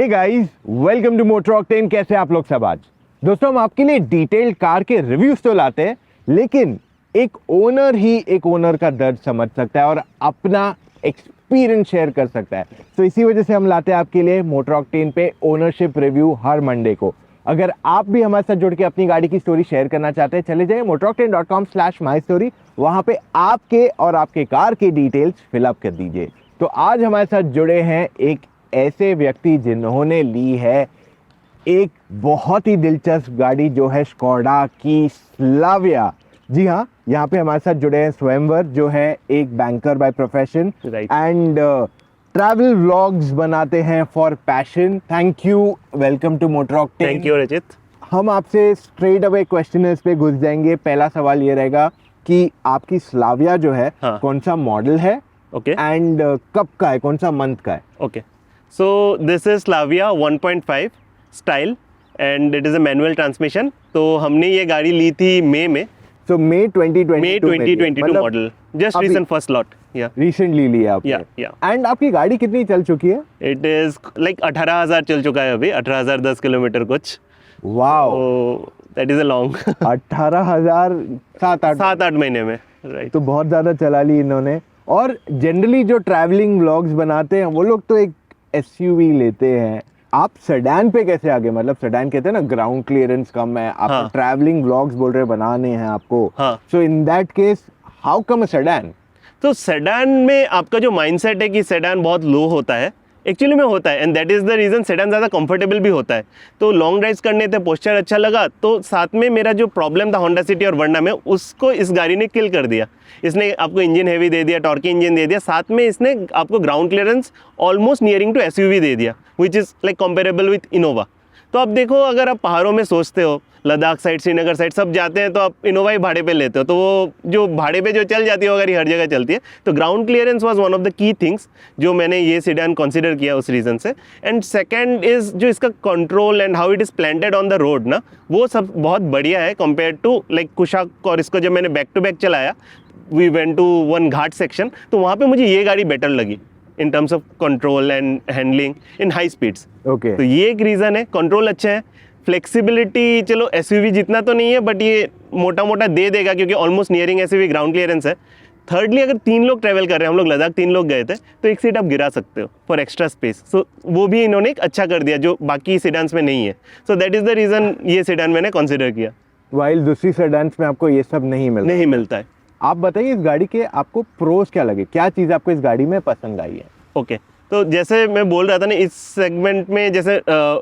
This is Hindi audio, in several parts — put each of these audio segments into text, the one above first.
Hey guys, welcome to Motor Octane. कैसे आप लोग सब? आज दोस्तों हम आपके लिए डिटेल्ड कार के रिव्यूज तो लाते हैं, लेकिन एक ओनर ही एक ओनर का दर्द समझ सकता है और अपना एक्सपीरियंस शेयर कर सकता है। तो इसी वजह से हम लाते हैं आपके लिए मोटर ऑक्टेन पे ओनरशिप रिव्यू हर मंडे को। अगर आप भी हमारे साथ जुड़ के अपनी गाड़ी की स्टोरी शेयर करना चाहते हैं, चले जाइए motoroctane.com/mystory। वहां पे आपके और आपके कार के डिटेल्स फिलअप कर दीजिए। तो आज हमारे साथ जुड़े हैं एक ऐसे व्यक्ति जिन्होंने ली है एक बहुत ही दिलचस्प गाड़ी, जो है स्कोडा की स्लाविया। जी हाँ, यहाँ पे हमारे साथ जुड़े हैं स्वयंवर, जो है एक banker by profession and travel vlogs बनाते हैं for passion. Thank you, welcome to Motor Octane. Thank you Rachit. हम आपसे स्ट्रेट अवे क्वेश्चंस पे घुस जाएंगे। पहला सवाल ये रहेगा कि आपकी स्लाविया जो है कौन सा मॉडल है एंड कब का है, कौन सा मंथ का है? Okay, so this is Slavia 1.5 style and it is a manual transmission. तो हमने ये गाड़ी ली थी मई में। So May 2022 model, just recent first lot. Recently लिया आपने। एंड आपकी गाड़ी कितनी चल चुकी है? इट इज लाइक 18,000 चल चुका है अभी, 18,010 किलोमीटर कुछ। Wow, that is a long 18,000 7-8 महीने में, राइट। तो बहुत ज्यादा चला ली इन्होंने। और जनरली जो ट्रैवलिंग व्लॉग्स बनाते हैं वो लोग तो एक एसयूवी लेते हैं। आप सेडान पे कैसे आ गए? मतलब सेडान कहते हैं ना, ग्राउंड क्लियरेंस कम है, आप ट्रैवलिंग व्लॉग्स बोल रहे बनाने हैं आपको। So in that case how come a sedan? तो सेडान में आपका जो माइंडसेट है कि सेडान बहुत लो होता है, एक्चुअली में होता है, and that is the reason sedan ज़्यादा कंफर्टेबल भी होता है। तो लॉन्ग ड्राइव्स करने थे, पोस्चर अच्छा लगा, तो साथ में मेरा जो प्रॉब्लम था होंडा सिटी और वर्ना में, उसको इस गाड़ी ने किल कर दिया। इसने आपको इंजन हैवी दे दिया, टॉर्की इंजन दे दिया, साथ में इसने आपको ground clearance almost nearing to SUV दे दिया, which is like comparable with Innova. तो अब देखो, अगर आप पहाड़ों में सोचते हो, लद्दाख साइड, श्रीनगर साइड सब जाते हैं, तो आप इनोवा ही भाड़े पे लेते हो, तो वो जो भाड़े पे जो चल जाती है वो गाड़ी हर जगह चलती है। तो ground clearance was one of the key things जो मैंने ये सेडान कंसीडर किया उस रीज़न से। एंड सेकंड इज़ जो इसका control and how it is planted on the road ना, वो सब बहुत बढ़िया है कंपेयर टू लाइक कुशाक। और इसको जब मैंने बैक टू बैक चलाया, we went to one ghat section, तो वहाँ पर मुझे ये गाड़ी बेटर लगी in terms of control and handling in high speeds. Okay, तो ये एक रीज़न है। कंट्रोल अच्छा है, फ्लेक्सिबिलिटी चलो एसयूवी जितना तो नहीं है, बट ये मोटा मोटा दे देगा क्योंकि almost nearing SUV ground clearance है। थर्डली, अगर 3 लोग ट्रैवल कर रहे हैं, हम लोग लद्दाख 3 लोग गए थे, तो एक सीट आप गिरा सकते हो फॉर एक्स्ट्रा स्पेस। सो वो भी इन्होंने एक अच्छा कर दिया जो बाकी सेडान्स में नहीं है। So that is the reason ये सेडान मैंने कंसिडर किया। वाइल दूसरी सेडान्स में आपको ये सब नहीं मिलता है। आप बताइए, इस गाड़ी के आपको प्रोज क्या लगे, क्या चीज़ आपको इस गाड़ी में पसंद आई है? ओके, तो जैसे मैं बोल रहा था ना, इस सेगमेंट में जैसे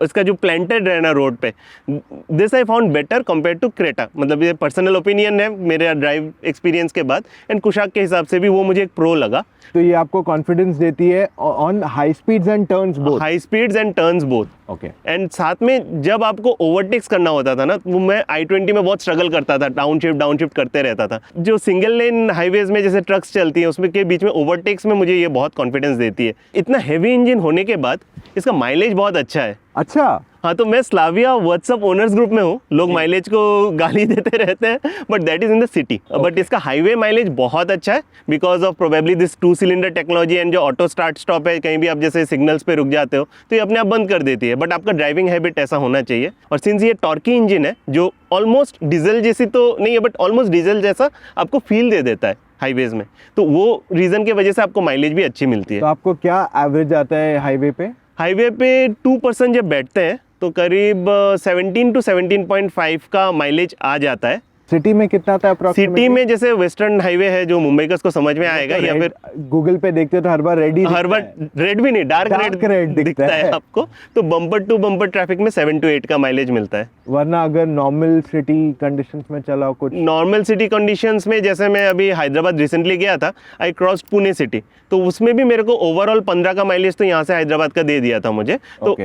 इसका जो प्लांटेड रहना रोड पे, this I found better compare to Creta. मतलब ये पर्सनल ओपिनियन है मेरे ड्राइव एक्सपीरियंस के बाद, एंड कुशाक के हिसाब से भी वो मुझे एक प्रो लगा। तो ये आपको कॉन्फिडेंस देती है on high speeds and turns both? High speeds and turns both. Okay. And साथ में जब आपको ओवरटेक्स करना होता था ना, वो मैं i20 में बहुत स्ट्रगल करता था, डाउन शिफ्ट करते रहता था। जो सिंगल लेन हाईवेज में जैसे ट्रक्स चलती हैं, उसमें के बीच में ओवरटेक्स में मुझे ये बहुत कॉन्फिडेंस देती है। इतना हैवी इंजन होने के बाद इसका माइलेज बहुत अच्छा है। अच्छा, हाँ, तो मैं स्लाविया व्हाट्सअप ओनर्स ग्रुप में हूँ। लोग माइलेज को गाली देते रहते हैं, but that is in the city. But इसका हाईवे माइलेज बहुत अच्छा है because of probably this 2 cylinder technology and जो ऑटो स्टार्ट स्टॉप है, कहीं भी आप जैसे सिग्नल्स पे रुक जाते हो तो ये अपने आप बंद कर देती है। बट आपका ड्राइविंग हैबिट ऐसा होना चाहिए। और सिंस ये टॉर्की इंजन है जो ऑलमोस्ट डीजल जैसी तो नहीं है, बट ऑलमोस्ट डीजल जैसा आपको फील दे देता है हाईवेज में, तो वो रीज़न की वजह से आपको माइलेज भी अच्छी मिलती है। तो आपको क्या एवरेज आता है हाईवे पे? हाईवे पे 2% जब बैठते हैं तो करीब 17 to 17.5 का माइलेज आ जाता है। सिटी में कितना था अप्रॉक्सिमेटली? सिटी में जैसे वेस्टर्न हाईवे है जो मुंबई का, उसको समझ में आएगा, या फिर गूगल पे देखते हो तो हर बार रेड भी नहीं, डार्क रेड दिखता है आपको। तो बम्पर टू बम्पर ट्रैफिक में 7 to 8 का माइलेज मिलता है। वरना अगर नॉर्मल सिटी कंडीशंस में चलाओ, कुछ नॉर्मल सिटी कंडीशंस में, जैसे मैं अभी हैदराबाद रिसेंटली गया था, आई क्रॉस्ड पुणे सिटी, तो उसमें भी मेरे को ओवरऑल 15 का माइलेज तो यहाँ से हैदराबाद का दे दिया था मुझे। तो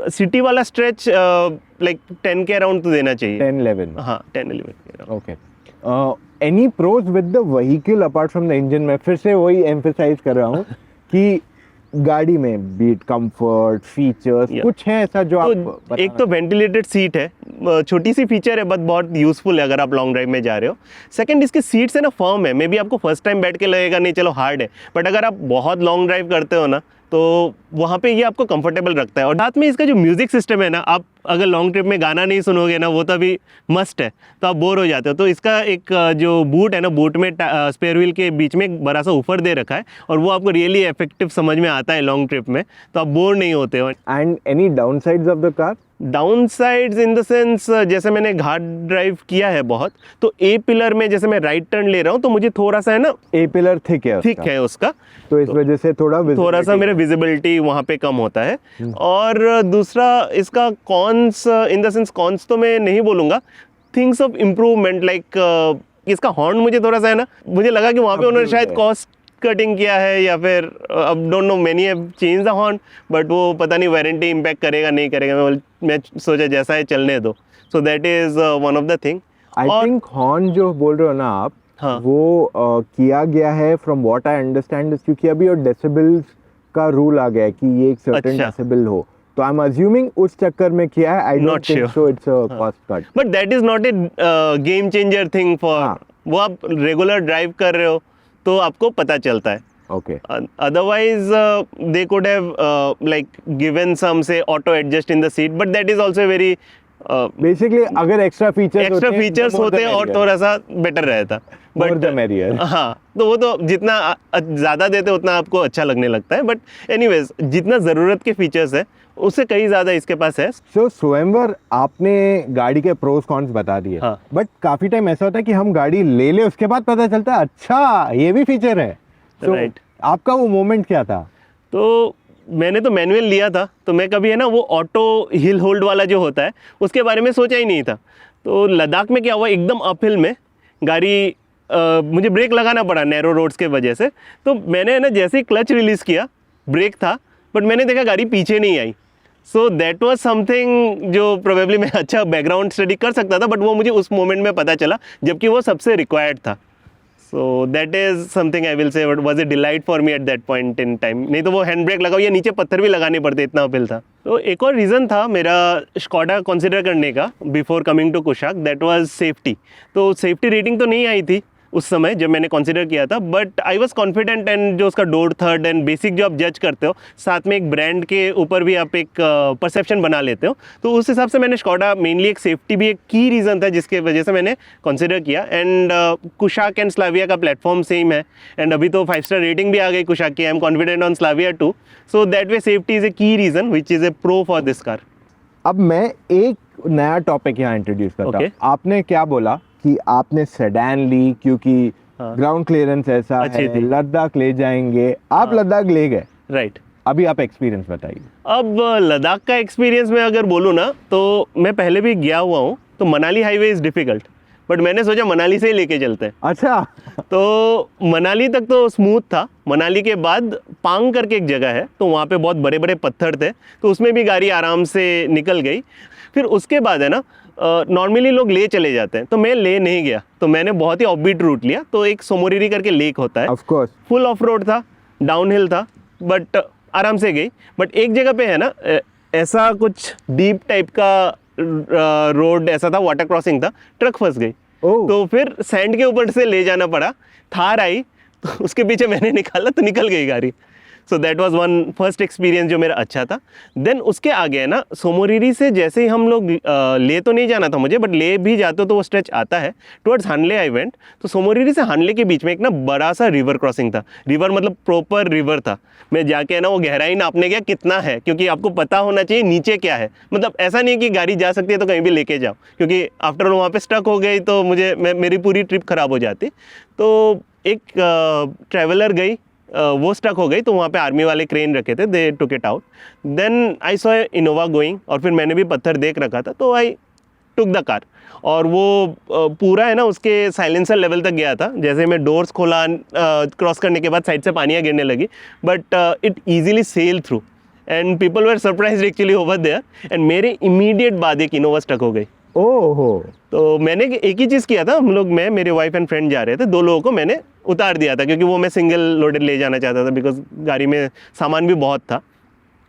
सिटी वाला स्ट्रेच लाइक 10 के अराउंड तो देना चाहिए। 10-11? हाँ, 10-11। Okay. Any pros with the vehicle apart from the engine? मैं फिर से वही एम्फसाइज कर रहा हूँ कि गाड़ी में बीट कंफर्ट फीचर्स कुछ है ऐसा जो तो आप एक तो वेंटिलेटेड सीट है, छोटी सी फीचर है बट बहुत यूजफुल है अगर आप लॉन्ग ड्राइव में जा रहे हो। सेकंड, इसकी सीट्स है ना फर्म है, मे बी आपको फर्स्ट टाइम बैठ के लगेगा नहीं चलो हार्ड है, बट अगर आप बहुत लॉन्ग ड्राइव करते हो ना तो वहाँ पे ये आपको कंफर्टेबल रखता है। और साथ में इसका जो म्यूज़िक सिस्टम है ना, आप अगर लॉन्ग ट्रिप में गाना नहीं सुनोगे ना, वो तो अभी मस्ट है, तो आप बोर हो जाते हो। तो इसका एक जो बूट है ना, बूट में स्पेयर व्हील के बीच में एक बड़ा सा ऊपर दे रखा है, और वो आपको रियली इफेक्टिव समझ में आता है लॉन्ग ट्रिप में, तो आप बोर नहीं होते हो। And any down sides of the car? Down sides in the sense, जैसे मैंने घाट ड्राइव किया है बहुत, तो ए पिलर में जैसे मैं राइट टर्न ले रहा हूँ तो मुझे थोड़ा सा है ना, ए पिलर थिक है उसका, तो इस वजह से थोड़ा सा मेरा विजिबिलिटी वहाँ पे कम होता है। और दूसरा इसका cons, in the sense cons तो मैं नहीं बोलूँगा, थिंग्स ऑफ इम्प्रूवमेंट लाइक इसका हॉर्न मुझे थोड़ा सा है ना, मुझे लगा कि वहाँ पे उन्होंने शायद कॉस्ट कटिंग किया है, या फिर अब don't know, many have change the horn, but वो पता नहीं वारंटी इम्पैक्ट करेगा नहीं करेगा, मैं सोचा जैसा है चलने दो। So that is one of the thing. I think horn जो बोल रहे हो ना आप, हाँ, वो किया गया है फ्रॉम व्हाट आई अंडरस्टैंड, क्योंकि अभी और डेसिबल्स का रूल आ गया है कि ये एक सर्टेन डेसिबल हो, तो आई एम अज्यूमिंग उस चक्कर में किया है। I don't think so it's a cost cut, but that is not a game changer thing for, वो आप रेगुलर ड्राइव कर रहे हो तो आपको पता चलता है। Okay, otherwise they could have like given some say auto adjust in the seat, but that is also very basically अगर एक्स्ट्रा फीचर्स होते और थोड़ा सा बेटर रहता, बट द मेरियर। हाँ, तो वो तो जितना ज़्यादा देते उतना आपको अच्छा लगने लगता है, बट एनीवेज जितना ज़रूरत के फीचर्स है उससे कहीं ज़्यादा इसके पास है। सो स्वयंवर आपने गाड़ी के प्रोस कॉन्स बता दिए, हाँ, बट काफ़ी टाइम ऐसा होता है कि हम गाड़ी ले उसके बाद पता चलता है अच्छा ये भी फीचर है। राइट, आपका वो मोमेंट क्या था? तो मैंने तो मैनुअल लिया था, तो मैं कभी है ना वो ऑटो हिल होल्ड वाला जो होता है उसके बारे में सोचा ही नहीं था। तो लद्दाख में क्या हुआ, एकदम अपहिल में गाड़ी मुझे ब्रेक लगाना पड़ा नैरो रोड्स के वजह से। तो मैंने है ना जैसे ही क्लच रिलीज़ किया, ब्रेक था, बट मैंने देखा गाड़ी पीछे नहीं आई। सो दैट वाज समथिंग जो प्रोबेबली मैं अच्छा बैकग्राउंड स्टडी कर सकता था, बट वो मुझे उस मोमेंट में पता चला जबकि वो सबसे रिक्वायर्ड था। So that is something I will से was a delight for me at that point in time. नहीं तो वो हैंड ब्रेक लगाओ या नीचे पत्थर भी लगाने पड़ते, इतना अपहिल था। तो एक और रीज़न था मेरा स्कोडा कंसिडर करने का before coming to Kushaq, that was safety. तो सेफ्टी रेटिंग तो नहीं आई थी उस समय जब मैंने कंसिडर किया था, but I was confident, and जो उसका डोर थर्ड एंड बेसिक जो आप जज करते हो, साथ में एक ब्रांड के ऊपर भी आप एक परसेप्शन बना लेते हो, तो उस हिसाब से मैंने स्कोडा, मेनली एक सेफ्टी भी एक की रीज़न था जिसके वजह से मैंने कंसिडर किया। एंड कुशाक एंड स्लाविया का प्लेटफॉर्म सेम है, एंड अभी तो 5 स्टार रेटिंग भी आ गई कुशाक की। I am confident on Slavia too, so that way safety is a key reason which is a pro for this car. अब मैं एक नया टॉपिक यहाँ इंट्रोड्यूस करता हूँ। आपने क्या बोला कि आपने सेडान ली क्योंकि ग्राउंड क्लियरेंस ऐसा है, लद्दाख ले जाएंगे, आप लद्दाख ले गए, राइट। अभी आप एक्सपीरियंस बताइए। अब लद्दाख का एक्सपीरियंस में अगर बोलूँ ना, तो मैं पहले भी गया हुआ हूँ, तो Manali highway is difficult, but मैंने सोचा मनाली से ही लेके चलते हैं। अच्छा। तो मनाली तक तो स्मूथ था, मनाली के बाद पांग करके एक जगह है, तो वहाँ पे बहुत बड़े बड़े पत्थर थे, तो उसमें भी गाड़ी आराम से निकल गई। फिर उसके बाद है ना, नॉर्मली लोग ले चले जाते हैं, तो मैं ले नहीं गया, तो मैंने बहुत ही ऑफबीट रूट लिया। तो एक सोमोरिरी करके लेक होता है, of course full of road था, डाउन हिल था, बट आराम से गई। बट एक जगह पे है ना ऐसा कुछ डीप टाइप का रोड ऐसा था, वाटर क्रॉसिंग था, ट्रक फंस गई। तो फिर सैंड के ऊपर से ले जाना पड़ा, थार आई तो उसके पीछे मैंने निकाला तो निकल गई गाड़ी। So that was one first experience जो मेरा अच्छा था। देन उसके आगे है ना, सोमोरिरी से जैसे ही हम लोग ले तो नहीं जाना था मुझे, बट ले भी जाते हो तो वो स्ट्रेच आता है टुवर्ड्स हानले आई वेंट। तो सोमोरिरी से हानले के बीच में एक ना बड़ा सा रिवर क्रॉसिंग था, रिवर मतलब प्रॉपर रिवर था। मैं जाके है ना वो गहराई नापने गया कितना है, क्योंकि आपको पता होना चाहिए नीचे क्या है। मतलब ऐसा नहीं कि गाड़ी जा सकती है तो कहीं भी लेके जाओ, क्योंकि आफ्टर ऑल वहाँ पे स्टक हो गई तो मेरी पूरी ट्रिप ख़राब हो जाती। तो एक ट्रैवलर गई, वो स्टक हो गई, तो वहाँ पे आर्मी वाले क्रेन रखे थे, they took it out. Then I saw Innova going, और फिर मैंने भी पत्थर देख रखा था, तो आई टुक द कार। और वो पूरा है ना उसके साइलेंसर लेवल तक गया था। जैसे मैं डोर्स खोला, क्रॉस करने के बाद साइड से पानियाँ गिरने लगी, but it easily sail through and people were surprise actually over there. And मेरे इमीडिएट बाद एक इनोवा स्टक हो गई। ओहो। तो मैंने एक ही चीज़ किया था, हम लोग, मैं, मेरे वाइफ एंड फ्रेंड जा रहे थे, 2 लोगों को मैंने उतार दिया था, क्योंकि वो मैं सिंगल लोडेड ले जाना चाहता था, बिकॉज गाड़ी में सामान भी बहुत था।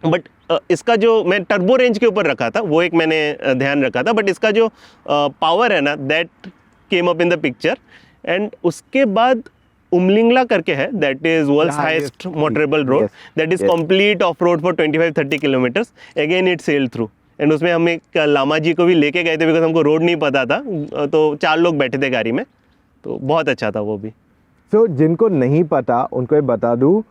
बट इसका जो मैं टर्बो रेंज के ऊपर रखा था वो एक मैंने ध्यान रखा था, बट इसका जो पावर है ना, that came up in the picture. And उसके बाद उमलिंगला करके है, that is world's Yeah, highest yes, motorable road, yes, that is yes. Complete off road for 25-30 kilometres, again it sail through. And उसमें हम एक लामा जी को भी लेके गए थे बिकॉज हमको रोड नहीं पता था, तो 4 लोग बैठे थे गाड़ी में, तो बहुत अच्छा था वो भी। सो जिनको नहीं पता उनको ये बता दूं,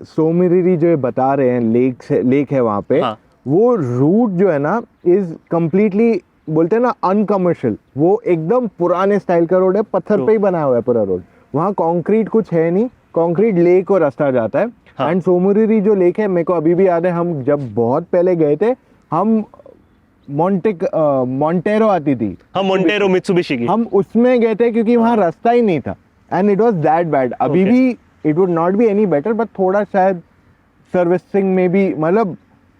सोमिरिरी जो ये बता रहे हैं लेक है वहाँ पे, हाँ। वो रूट जो है ना इज कम्प्लीटली बोलते हैं ना अनकमर्शियल, वो एकदम पुराने स्टाइल का रोड है, पत्थर पे ही बना हुआ है पूरा रोड, वहाँ कंक्रीट कुछ है नहीं, कंक्रीट लेक और रास्ता जाता है। हाँ। एंड सोमिरिरी जो लेक है मेरे को अभी भी याद है, हम जब बहुत पहले गए थे, हम मॉन्टेरो आती थी, हाँ, मोंटेरो मित्सुबिशी की। हम उसमें गए थे क्योंकि वहाँ रास्ता ही नहीं था and it was that bad. अभी Okay. भी it would not be any better, but थोड़ा शायद सर्विसिंग में भी मतलब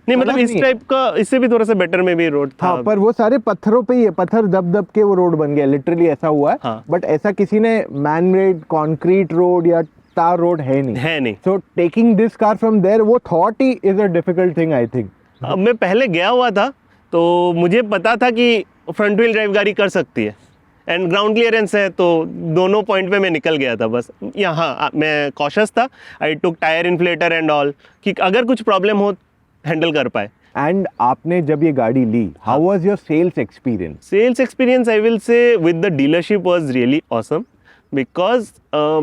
नहीं मतलब अलग इस नहीं। टाइप का, इससे भी थोड़ा सा बेटर में भी रोड था। हाँ, पर वो सारे पत्थरों पे ही है, पत्थर दब दब के वो रोड बन गया, लिटरली ऐसा हुआ है। हाँ। बट ऐसा किसी ने मैन मेड कंक्रीट रोड या तार रोड है नहीं। है नहीं। So taking this car from there, वो thought he is a difficult thing I think. अब मैं पहले गया हुआ था तो मुझे पता था कि फ्रंट व्हील ड्राइव गाड़ी कर सकती है एंड ग्राउंड क्लियरेंस है, तो दोनों पॉइंट पे मैं निकल गया था बस। यहाँ मैं कॉशियस था, आई टुक टायर इन्फ्लेटर एंड ऑल, कि अगर कुछ प्रॉब्लम हो हैंडल कर पाए। एंड आपने जब ये गाड़ी ली, how was your sales experience? Sales experience I will say with the dealership was really awesome, because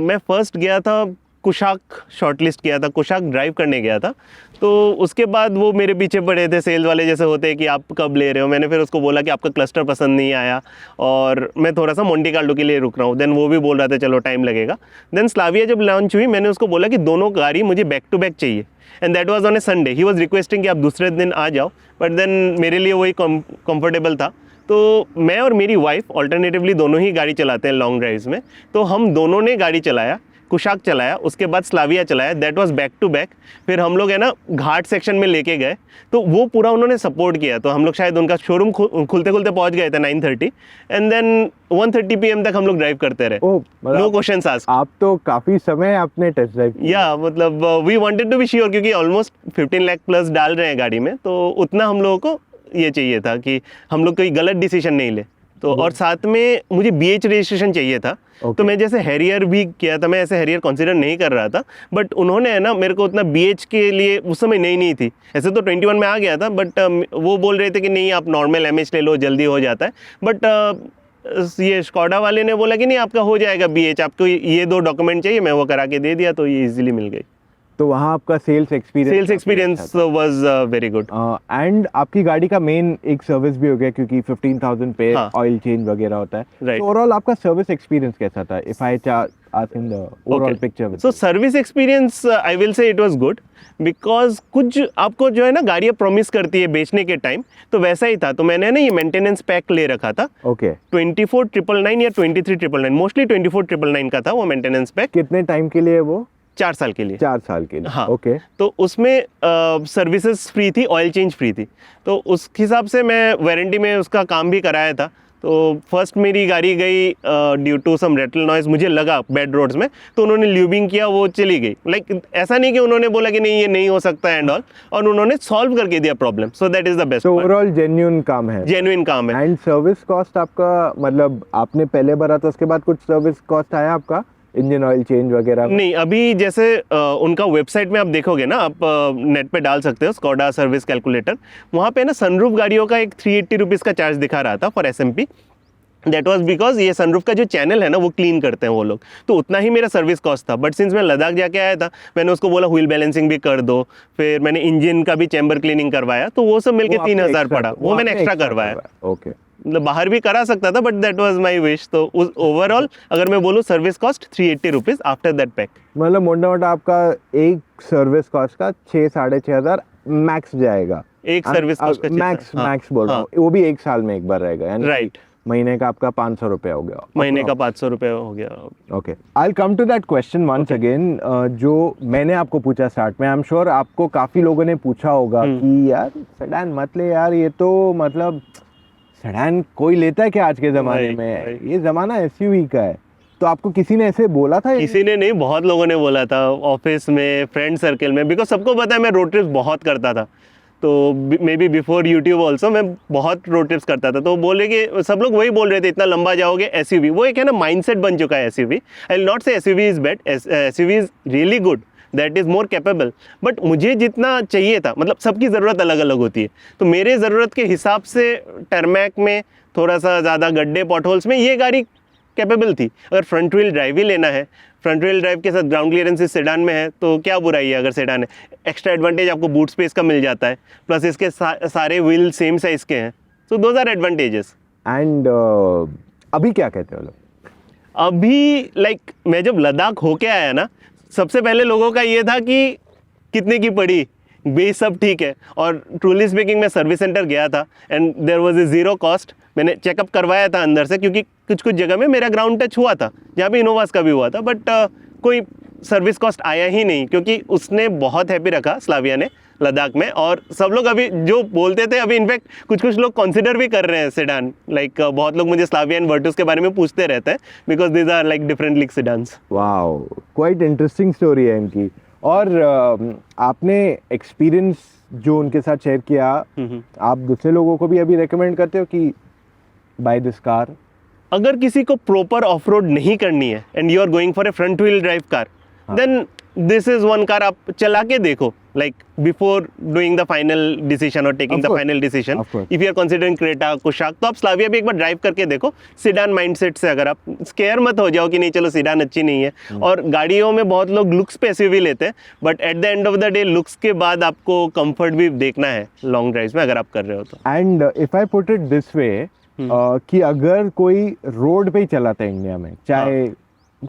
मैं फर्स्ट गया था कुशाक, शॉर्टलिस्ट किया था, कुशाक ड्राइव करने गया था, तो उसके बाद वो मेरे पीछे पड़े थे, सेल्स वाले जैसे होते हैं कि आप कब ले रहे हो। मैंने फिर उसको बोला कि आपका क्लस्टर पसंद नहीं आया और मैं थोड़ा सा मोंटे कार्लो के लिए रुक रहा हूँ। देन वो भी बोल रहा था चलो टाइम लगेगा। देन स्लाविया जब लॉन्च हुई, मैंने उसको बोला कि दोनों गाड़ी मुझे बैक टू बैक चाहिए, and that was on A Sunday. He was requesting कि आप दूसरे दिन आ जाओ, बट देन मेरे लिए वही कंफर्टेबल था। तो मैं और मेरी वाइफ ऑल्टरनेटिवली दोनों ही गाड़ी चलाते हैं लॉन्ग ड्राइव्स में, तो हम दोनों ने गाड़ी चलाया, कुशाक चलाया, उसके बाद स्लाविया चलाया, that was back to back. फिर हम लोग है ना घाट सेक्शन में लेके गए, तो वो पूरा उन्होंने सपोर्ट किया। तो हम लोग शायद उनका शोरूम खुलते खुलते पहुंच गए थे 9:30, एंड देन 1:30 PM तक हम लोग ड्राइव करते रहे, ओह, मतलब नो क्वेश्चंस आस्क्ड। आप तो काफी समय आपने टेस्ट ड्राइव किया। या मतलब we wanted to be sure, क्योंकि ऑलमोस्ट 15 लाख प्लस डाल रहे हैं गाड़ी में, तो उतना हम लोगों को ये चाहिए था कि हम लोग कोई गलत डिसीजन नहीं ले। तो और साथ में मुझे BH रजिस्ट्रेशन चाहिए था। Okay. तो मैं जैसे हैरियर भी किया था, मैं ऐसे हैरियर कंसीडर नहीं कर रहा था, बट उन्होंने है ना मेरे को उतना BH के लिए उस समय नहीं थी। ऐसे तो 21 में आ गया था, बट वो बोल रहे थे कि नहीं आप नॉर्मल MH ले लो, जल्दी हो जाता है। बट ये स्कॉडा वाले ने बोला कि नहीं आपका हो जाएगा BH, आपको ये 2 डॉक्यूमेंट चाहिए, मैं वो करा के दे दिया, तो ये इजीली मिल गई। तो वहाँ आपका sales experience was very good. And आपकी गाड़ी का मेन एक सर्विस भी हो गया, क्योंकि 15,000 पे हाँ। ऑयल चेंज वगैरह होता है। Right. तो ओवरऑल आपका सर्विस एक्सपीरियंस कैसा था? If I ask in the overall picture. So service experience I will से इट वाज गुड, बिकॉज कुछ आपको जो है ना गाड़ियाँ प्रॉमिस करती है बेचने के टाइम, तो वैसा ही था। तो मैंने ना ये मेंटेनेंस पैक ले रखा था, ओके। 24,999 या 23,999, मोस्टली 24,999 का था वो मेंटेनेंस पैक, कितने टाइम के लिए वो? 4 साल के लिए। 4 साल के लिए। हाँ। ओके। तो उसमें सर्विसेज फ्री थी, ऑयल चेंज फ्री थी, तो उस हिसाब से मैं वारंटी में उसका काम भी कराया था। तो फर्स्ट मेरी गाड़ी गई due to some rattle noise, मुझे लगा बैड रोड्स में, तो उन्होंने ल्यूबिंग किया, वो चली गई। लाइक ऐसा नहीं कि उन्होंने बोला कि नहीं ये नहीं हो सकता एंड ऑल, और उन्होंने सॉल्व करके दिया problem. So that is the best. तो ओवरऑल जेन्युइन काम है, जेन्युइन काम है। एंड सर्विस कॉस्ट आपका, मतलब आपने पहले भरा था उसके बाद कुछ सर्विस कॉस्ट आया आपका, इंजन ऑयल चेंज वगैरह? नहीं, अभी जैसे उनका वेबसाइट में आप देखोगे ना, आप नेट पे डाल सकते हो स्कोडा सर्विस कैलकुलेटर, वहाँ पे ना सनरूफ गाड़ियों का एक 380 रुपीज़ का चार्ज दिखा रहा था for SMP। That was because ये सनरूफ का जो चैनल है ना वो क्लीन करते हैं वो लोग, तो उतना ही मेरा सर्विस कॉस्ट था। बट सिंस मैं लद्दाख जाके आया था, मैंने उसको बोला व्हील बैलेंसिंग भी कर दो, फिर मैंने इंजन का भी चैम्बर क्लीनिंग करवाया, तो वो सब मिलके 3,000 पड़ा, वो मैंने एक्स्ट्रा करवाया। ओके। मतलब बाहर भी करा सकता था, but that was my wish. तो ओवरऑल अगर मैं बोलूँ service cost 380 rupees after that pack. मतलब मोटा मोटा आपका एक सर्विस कॉस्ट का 6,500 मैक्स जाएगा। एक सर्विस कॉस्ट का मैक्स बोल रहा हूँ, वो भी 1 साल में एक बार रहेगा, यानी राइट। महीने का आपका 500 रुपया हो गया, महीने का 500 रुपये हो गया। Okay. I come to that question once again, जो मैंने आपको पूछा स्टार्ट में। आई एम श्योर आपको काफी लोगों ने पूछा होगा कि यार सेडान मत ले यार, ये तो मतलब सेडान कोई लेता है क्या आज के जमाने में, ये जमाना SUV का है। तो आपको किसी ने ऐसे बोला था? किसी ने नहीं, बहुत लोगों ने बोला था, ऑफिस में, फ्रेंड सर्कल में, बिकॉज सबको पता है मैं रोड ट्रिप बहुत करता था। तो may be before YouTube also मैं बहुत रोड ट्रिप्स करता था, तो वो बोल रहे कि सब लोग वही बोल रहे थे इतना लंबा जाओगे SUV, वो एक है ना माइंडसेट बन चुका है SUV। आई विल नॉट से SUV is bad, SUV is really good, that is more capable, but मुझे जितना चाहिए था, मतलब सबकी ज़रूरत अलग अलग होती है, तो मेरे ज़रूरत के हिसाब से टर्मैक में थोड़ा सा ज़्यादा गड्ढे पॉटहोल्स में ये गाड़ी कैपेबल थी। अगर फ्रंट व्हील ड्राइव ही लेना है, फ्रंट व्हील ड्राइव के साथ ग्राउंड क्लियरेंस इस सेडान में है, तो क्या बुराई है अगर सेडान है। एक्स्ट्रा एडवांटेज आपको बूट स्पेस का मिल जाता है, प्लस इसके सारे व्हील सेम साइज के हैं, so those are advantages. And अभी क्या कहते हो लोग? अभी लाइक मैं जब लद्दाख होके आया ना, सबसे पहले लोगों का ये था कि कितने की पड़ी, बेस सब ठीक है, और ट्रूली स्पीकिंग मैं सर्विस सेंटर गया था and there was a zero cost. मैंने चेकअप करवाया था अंदर से, क्योंकि कुछ कुछ जगह में मेरा ग्राउंड टच हुआ था, जहाँ भी इनोवास का भी हुआ था, बट कोई सर्विस कॉस्ट आया ही नहीं, क्योंकि उसने बहुत हैप्पी रखा स्लाविया ने लद्दाख में। और सब लोग अभी जो बोलते थे, अभी इनफैक्ट कुछ कुछ लोग कंसिडर भी कर रहे हैं सेडान, लाइक बहुत लोग मुझे स्लाविया एंड वर्टस के बारे में पूछते रहते हैं, because these are like different league sedans. Wow, quite interesting story है इनकी। और आपने एक्सपीरियंस जो उनके साथ शेयर किया, आप दूसरे लोगों को भी अभी रेकमेंड करते हो कि बाय दिस कार? अगर किसी को प्रॉपर ऑफ रोड नहीं करनी है and you are going for a front wheel drive car, then this is one car आप चला के देखो, like before doing the final decision और taking the final decision. If you are considering Creta, Kushaq, तो आप स्लाविया भी एक बार ड्राइव करके देखो सिडान माइंडसेट से। अगर आप स्केयर मत हो जाओ कि नहीं चलो सिडान अच्छी नहीं है। और गाड़ियों में बहुत लोग लुक्स पे SUV लेते हैं, but at the end of the day looks के बाद आपको कंफर्ट भी देखना है लॉन्ग ड्राइव में, अगर आप कर रहे हो तो। And if I put it this way, कि अगर कोई रोड पे ही चलाता है इंडिया में, चाहे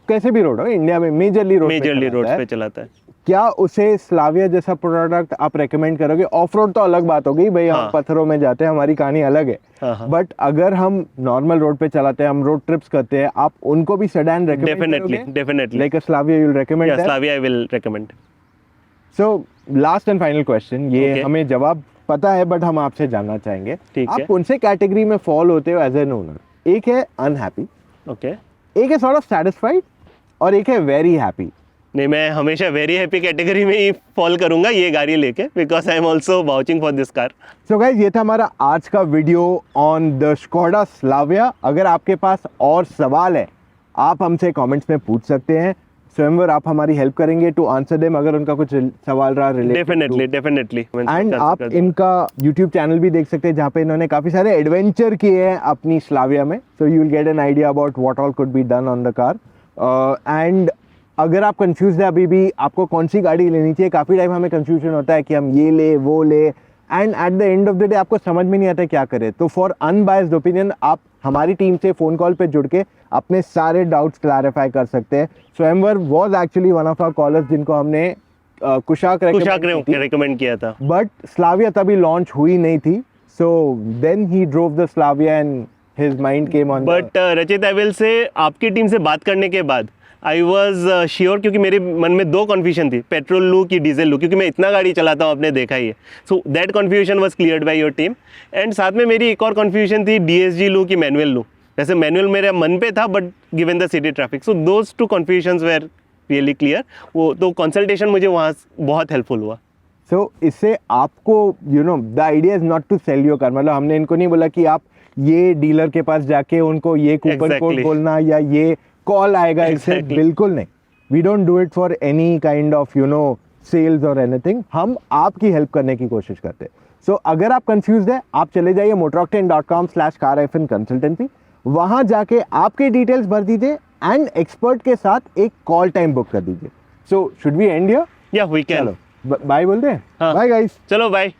कैसे भी रोड हो, इंडिया में मेजरली रोड पे चलाता है, क्या उसे स्लाविया जैसा प्रोडक्ट आप रेकमेंड करोगे? ऑफ रोड तो अलग बात हो गई भाई, हम पत्थरों में जाते हैं, हमारी कहानी अलग है, बट अगर हम नॉर्मल रोड पे चलाते हैं, हम रोड ट्रिप्स करते हैं, आप उनको भी सेडान रेकमेंड करोगे? Definitely like a Slavia you will recommend? Yeah Slavia I will recommend. So last and final question, ये हमें जवाब पता है बट हम आपसे जानना चाहेंगे, आप कौन से कैटेगरी में फॉल होते हो एज एन ओनर? एक है अनहैप्पी, ओके, एक है सॉर्ट ऑफ सैटिस्फाइड, और एक है वेरी हैप्पी। नहीं, मैं हमेशा वेरी हैप्पी कैटेगरी में ही फॉल करूंगा ये गाड़ी लेके, because I am also vouching for this car. So guys, ये था हमारा आज का video on the Skoda Slavia. अगर आपके पास और सवाल है, आप हमसे कमेंट्स में पूछ सकते हैं। स्वयंवर, आप हमारी हेल्प करेंगे टू आंसर देम अगर उनका कुछ सवाल रहा रिलेटेड। डेफिनेटली। एंड आप इनका यूट्यूब चैनल भी देख सकते हैं, जहाँ पे इन्होंने काफ़ी सारे एडवेंचर किए हैं अपनी स्लाविया में, so you will get an idea about what all could be done on the car. And अगर आप कंफ्यूज है अभी भी आपको कौन सी गाड़ी लेनी चाहिए, काफ़ी टाइम हमें कंफ्यूजन होता है कि हम ये ले वो ले, and at the end of the day आपको समझ में नहीं आता क्या करें। तो फॉर अनबायस्ड ओपिनियन आप हमारी टीम से फ़ोन कॉल पे जुड़ के अपने सारे डाउट्स क्लैरिफाई कर सकते हैं। Swayamvar was actually one of our callers जिनको हमने कुशाक रेकमेंड किया था, बट स्लाविया तभी लॉन्च हुई नहीं थी, so then he drove the Slavia and his mind came on. But Rachit, I will से आपकी टीम से बात करने के बाद आई वॉज श्योर, क्योंकि मेरे मन में दो कन्फ्यूजन थी, पेट्रोल लूँ कि डीजल लूँ, क्योंकि मैं इतना गाड़ी चलाता हूँ, आपने देखा ही है। So that confusion was cleared by your team. And साथ में मेरी एक और कन्फ्यूजन थी, DSG लूँ कि मैनुअल लूँ। वैसे मैनुअल मेरे मन पे था, but given the city traffic, so those two confusions where really clear. वो तो कंसल्टेशन मुझे वहाँ बहुत हेल्पफुल हुआ। सो इससे आपको you know the idea is not to sell your car, मतलब हमने इनको नहीं बोला कि आप ये डीलर के पास जाके उनको ये कूपन कोड बोलना या ये कॉल आएगा, इससे बिल्कुल नहीं। We don't do it for any kind of you know sales और एनीथिंग, हम आपकी हेल्प करने की कोशिश करते हैं। सो अगर आप कंफ्यूज है, आप चले जाइए motoroctane.com/car-consultancy, वहां जाके आपके डिटेल्स भर दीजिए एंड एक्सपर्ट के साथ एक कॉल टाइम बुक कर दीजिए। So should we end here? या वी कैन। चलो बाय बोलते हैं। बाय गाइस, चलो बाय।